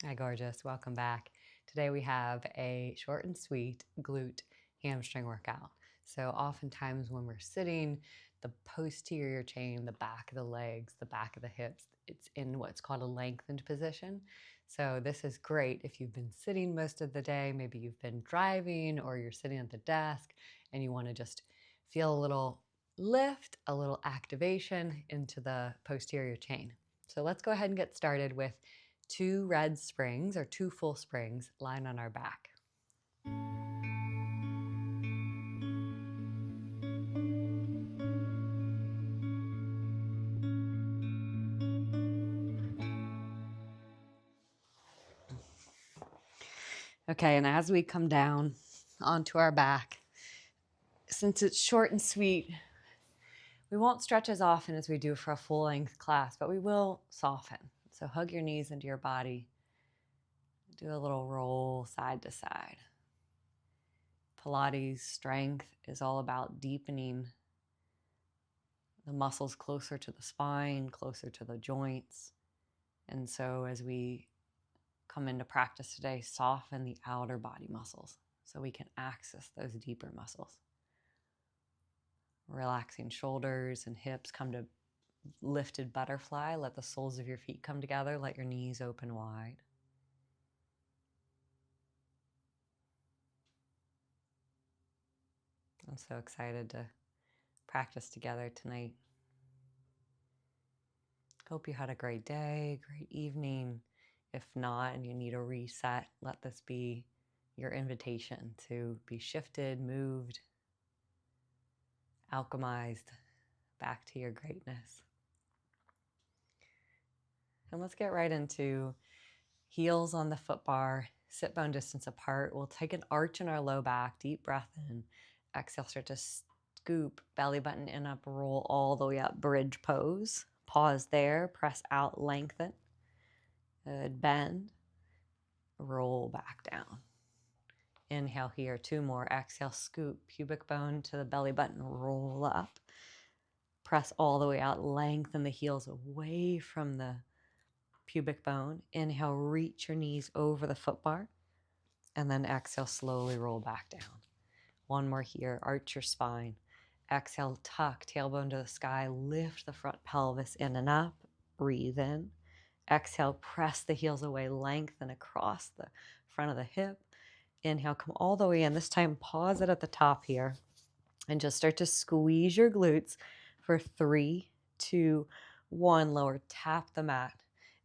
Hi, gorgeous. Welcome back. Today we have a short and sweet glute hamstring workout. So oftentimes when we're sitting, the posterior chain, the back of the legs, the back of the hips, it's in what's called a lengthened position. So this is great if you've been sitting most of the day, maybe you've been driving or you're sitting at the desk and you want to just feel a little lift, a little activation into the posterior chain. So let's go ahead and get started with 2 red springs or 2 full springs lying on our back. Okay, and as we come down onto our back, since it's short and sweet, we won't stretch as often as we do for a full length class, but we will soften. So hug your knees into your body. Do a little roll side to side. Pilates strength is all about deepening the muscles closer to the spine, closer to the joints. And so as we come into practice today, soften the outer body muscles so we can access those deeper muscles. Relaxing shoulders and hips, come to lifted butterfly. Let the soles of your feet come together. Let your knees open wide. I'm so excited to practice together tonight. Hope you had a great day, great evening. If not, and you need a reset, let this be your invitation to be shifted, moved, alchemized back to your greatness. And let's get right into heels on the foot bar, sit bone distance apart. We'll take an arch in our low back, deep breath in. Exhale, start to scoop, belly button in up, roll all the way up, bridge pose. Pause there, press out, lengthen. Good, bend, roll back down. Inhale here, 2 more. Exhale, scoop, pubic bone to the belly button, roll up. Press all the way out, lengthen the heels away from the pubic bone. Inhale, reach your knees over the foot bar. And then exhale, slowly roll back down. 1 more here, arch your spine. Exhale, tuck, tailbone to the sky, lift the front pelvis in and up, breathe in. Exhale, press the heels away, lengthen across the front of the hip. Inhale, come all the way in. This time, pause it at the top here and just start to squeeze your glutes for 3, 2, 1. Lower, tap the mat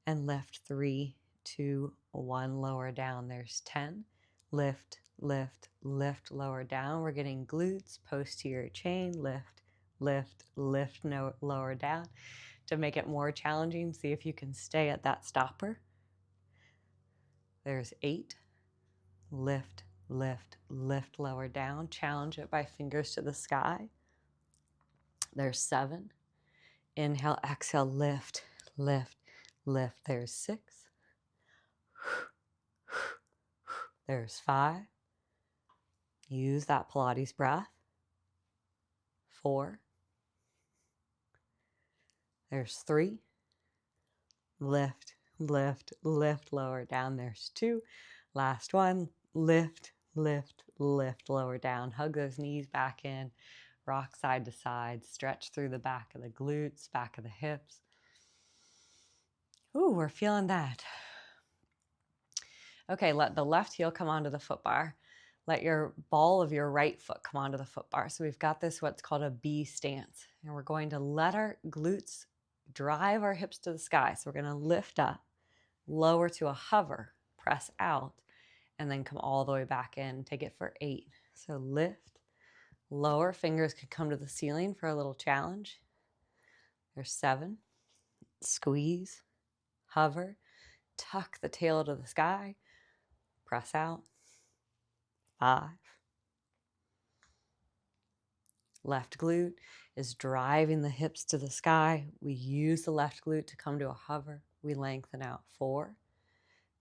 and lift. 3, 2, 1. Lower down. There's 10. Lift, lift, lift, lower down. We're getting glutes, posterior chain, lift, lift, lift, no, lower down. To make it more challenging, see if you can stay at that stopper. There's 8. Lift, lift, lift, lower down. Challenge it by fingers to the sky. There's 7. Inhale, exhale, lift, lift, lift. There's 6. There's 5. Use that Pilates breath. 4. There's 3. Lift, lift, lift, lower down. There's 2. Last one. Lift, lift, lift, lower down. Hug those knees back in. Rock side to side. Stretch through the back of the glutes, back of the hips. Ooh, we're feeling that. Okay, let the left heel come onto the foot bar. Let your ball of your right foot come onto the foot bar. So we've got this what's called a B stance. And we're going to let our glutes drive our hips to the sky. So we're going to lift up, lower to a hover, press out, and then come all the way back in. Take it for 8. So lift, lower, fingers could come to the ceiling for a little challenge. There's 7. Squeeze, hover, tuck the tail to the sky, press out. 5. Left glute is driving the hips to the sky. We use the left glute to come to a hover. We lengthen out. 4.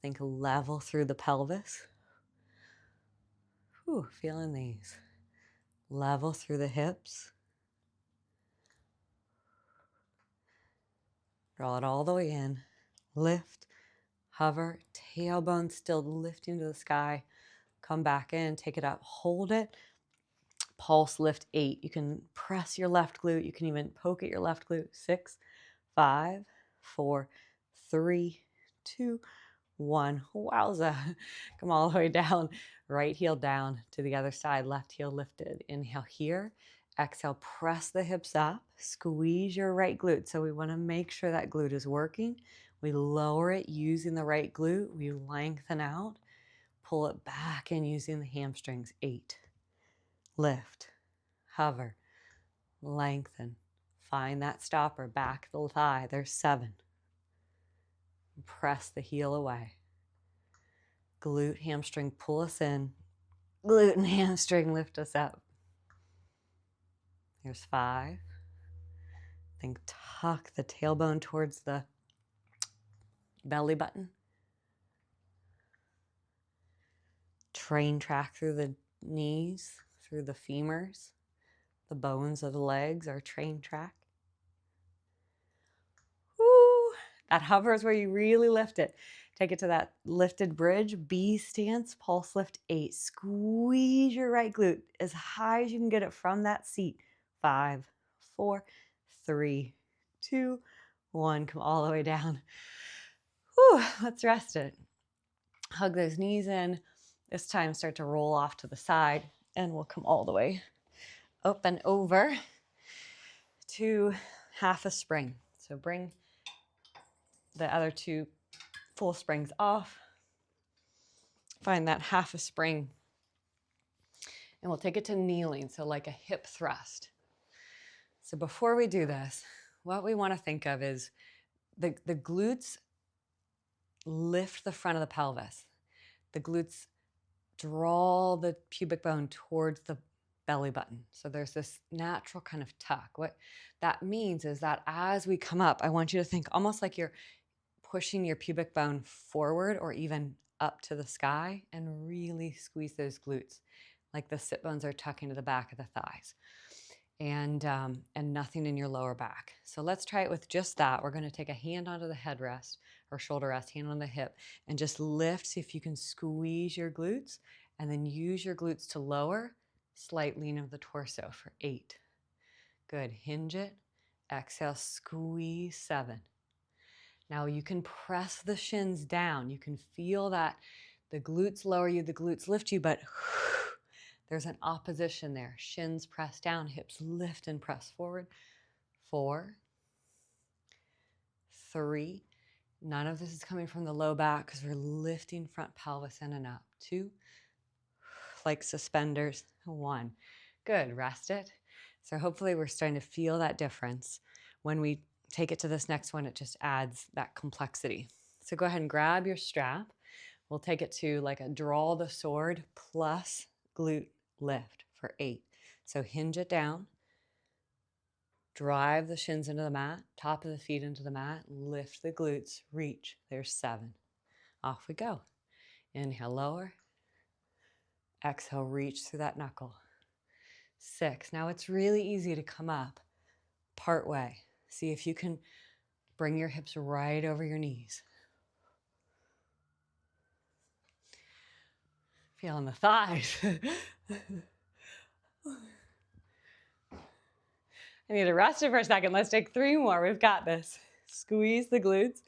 Think level through the pelvis. Whew, feeling these. Level through the hips. Draw it all the way in. Lift, hover, tailbone still lifting to the sky. Come back in, take it up, hold it. Pulse lift 8. You can press your left glute. You can even poke at your left glute. 6, 5, 4, 3, 2, 1. Wowza. Come all the way down. Right heel down to the other side. Left heel lifted. Inhale here. Exhale, press the hips up. Squeeze your right glute. So we want to make sure that glute is working. We lower it using the right glute. We lengthen out. Pull it back in using the hamstrings. 8. Lift. Hover. Lengthen. Find that stopper. Back the thigh. There's 7. Press the heel away. Glute, hamstring, pull us in. Glute and hamstring, lift us up. Here's 5. Then tuck the tailbone towards the belly button. Train track through the knees, through the femurs. The bones of the legs are train track. Woo! That hover is where you really lift it. Take it to that lifted bridge, B stance, pulse lift 8. Squeeze your right glute as high as you can get it from that seat. 5, 4, 3, 2, 1. Come all the way down. Whew, let's rest it. Hug those knees in. This time start to roll off to the side and we'll come all the way up and over to half a spring. So bring the other 2 full springs off. Find that half a spring. And we'll take it to kneeling, so like a hip thrust. So before we do this, what we want to think of is the glutes lift the front of the pelvis. The glutes draw the pubic bone towards the belly button. So there's this natural kind of tuck. What that means is that as we come up, I want you to think almost like you're pushing your pubic bone forward or even up to the sky and really squeeze those glutes like the sit bones are tucking to the back of the thighs and nothing in your lower back. So let's try it with just that. We're going to take a hand onto the headrest or shoulder rest, hand on the hip, and just lift. See if you can squeeze your glutes and then use your glutes to lower. Slight lean of the torso for 8. Good. Hinge it. Exhale, squeeze 7. Now you can press the shins down. You can feel that the glutes lower you, the glutes lift you, but there's an opposition there. Shins press down, hips lift and press forward. 4, 3. None of this is coming from the low back because we're lifting front pelvis in and up. 2, like suspenders. 1. Good. Rest it. So hopefully we're starting to feel that difference. When we take it to this next one, it just adds that complexity. So go ahead and grab your strap. We'll take it to like a draw the sword plus glute lift for 8. So hinge it down. Drive the shins into the mat, top of the feet into the mat, lift the glutes, reach. There's 7. Off we go. Inhale, lower. Exhale, reach through that knuckle. 6. Now it's really easy to come up part way. See if you can bring your hips right over your knees. Feeling the thighs. I need to rest it for a second. Let's take 3 more. We've got this. Squeeze the glutes.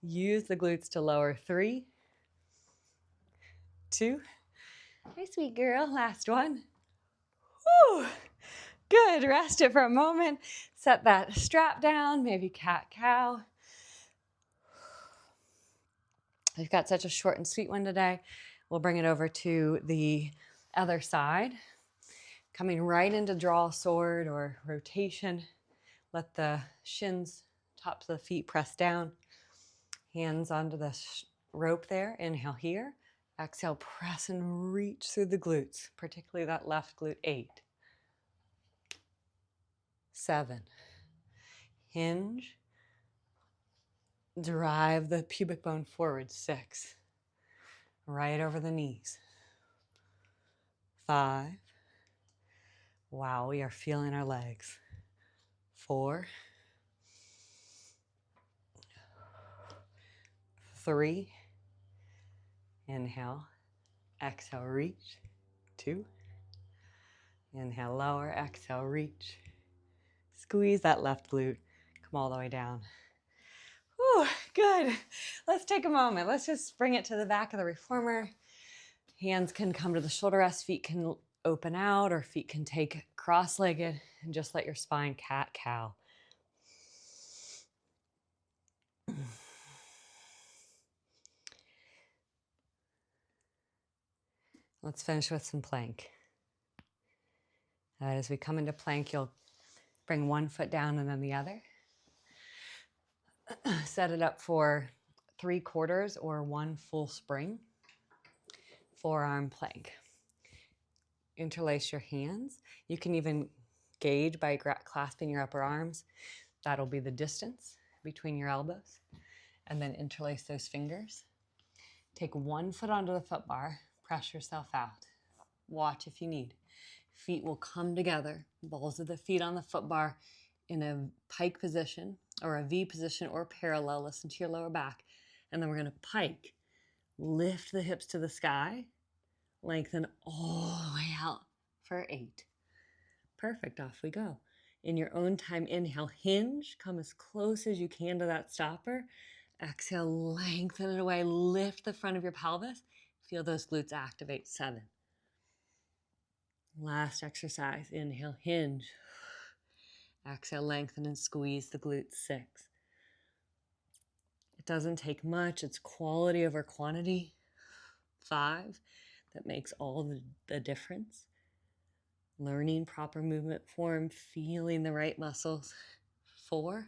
Use the glutes to lower. 3, 2. Hi, sweet girl. Last one. Woo. Good. Rest it for a moment. Set that strap down. Maybe cat-cow. We've got such a short and sweet one today. We'll bring it over to the other side. Coming right into draw sword or rotation. Let the shins, tops of the feet press down. Hands onto the rope there. Inhale here. Exhale, press and reach through the glutes, particularly that left glute. 8. 7. Hinge. Drive the pubic bone forward. 6. Right over the knees. 5. Wow, we are feeling our legs. 4. 3. Inhale, exhale, reach. 2. Inhale, lower, exhale, reach. Squeeze that left glute. Come all the way down. Whew, good. Let's take a moment. Let's just bring it to the back of the reformer. Hands can come to the shoulder rest, feet can open out, or feet can take cross-legged, and just let your spine cat-cow. Let's finish with some plank. As we come into plank, you'll bring one foot down and then the other. Set it up for 3/4 or 1 full spring. Forearm plank. Interlace your hands. You can even gauge by clasping your upper arms. That'll be the distance between your elbows. And then interlace those fingers. Take one foot onto the foot bar. Press yourself out. Watch if you need. Feet will come together. Balls of the feet on the foot bar in a pike position or a V position or parallel. Listen to your lower back. And then we're going to pike. Lift the hips to the sky. Lengthen all the way out for 8. Perfect. Off we go. In your own time, inhale, hinge. Come as close as you can to that stopper. Exhale, lengthen it away. Lift the front of your pelvis. Feel those glutes activate. 7. Last exercise. Inhale, hinge. Exhale, lengthen and squeeze the glutes. 6. It doesn't take much. It's quality over quantity. 5. That makes all the difference. Learning proper movement form, feeling the right muscles. 4.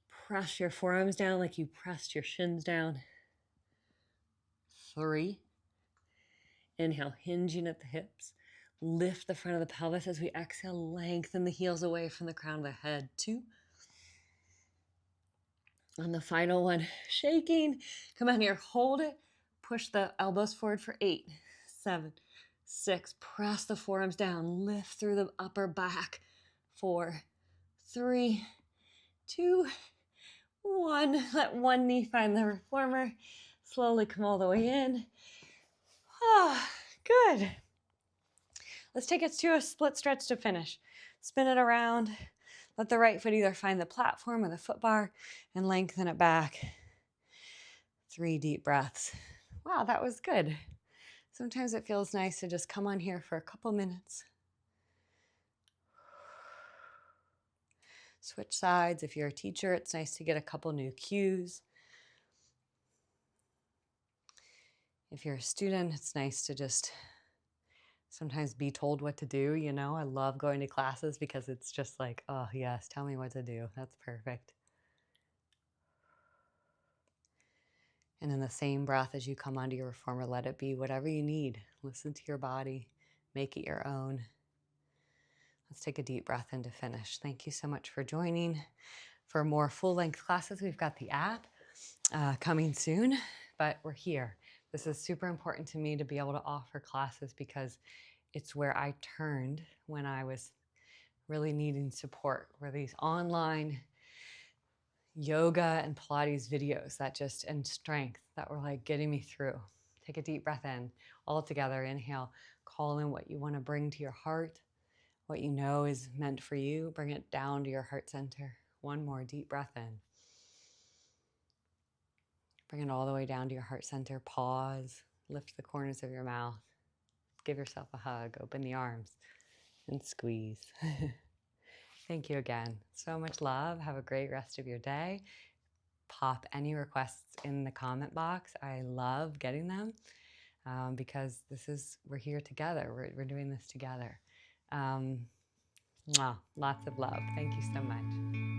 Press your forearms down like you pressed your shins down. 3. Inhale, hinging at the hips. Lift the front of the pelvis as we exhale, lengthen the heels away from the crown of the head. 2. On the final one, shaking. Come on here, hold it. Push the elbows forward for 8, 7, 6. Press the forearms down. Lift through the upper back. 4, 3, 2, 1. Let one knee find the reformer. Slowly come all the way in. Ah, good. Let's take it to a split stretch to finish. Spin it around. Let the right foot either find the platform or the foot bar and lengthen it back. 3 deep breaths. Wow, that was good. Sometimes it feels nice to just come on here for a couple minutes. Switch sides. If you're a teacher, it's nice to get a couple new cues. If you're a student, it's nice to just sometimes be told what to do. You know, I love going to classes because it's just like, oh yes, tell me what to do. That's perfect. And in the same breath as you come onto your reformer, let it be whatever you need. Listen to your body. Make it your own. Let's take a deep breath in to finish. Thank you so much for joining. For more full-length classes, we've got the app coming soon, but we're here. This is super important to me to be able to offer classes because it's where I turned when I was really needing support, were these online yoga and Pilates videos that just, and strength that were like getting me through. Take a deep breath in, all together. Inhale, call in what you want to bring to your heart, what you know is meant for you. Bring it down to your heart center. One more deep breath in. Bring it all the way down to your heart center. Pause, lift the corners of your mouth. Give yourself a hug, open the arms, and squeeze. Thank you again. So much love. Have a great rest of your day. Pop any requests in the comment box. I love getting them because we're here together. We're doing this together. Lots of love. Thank you so much.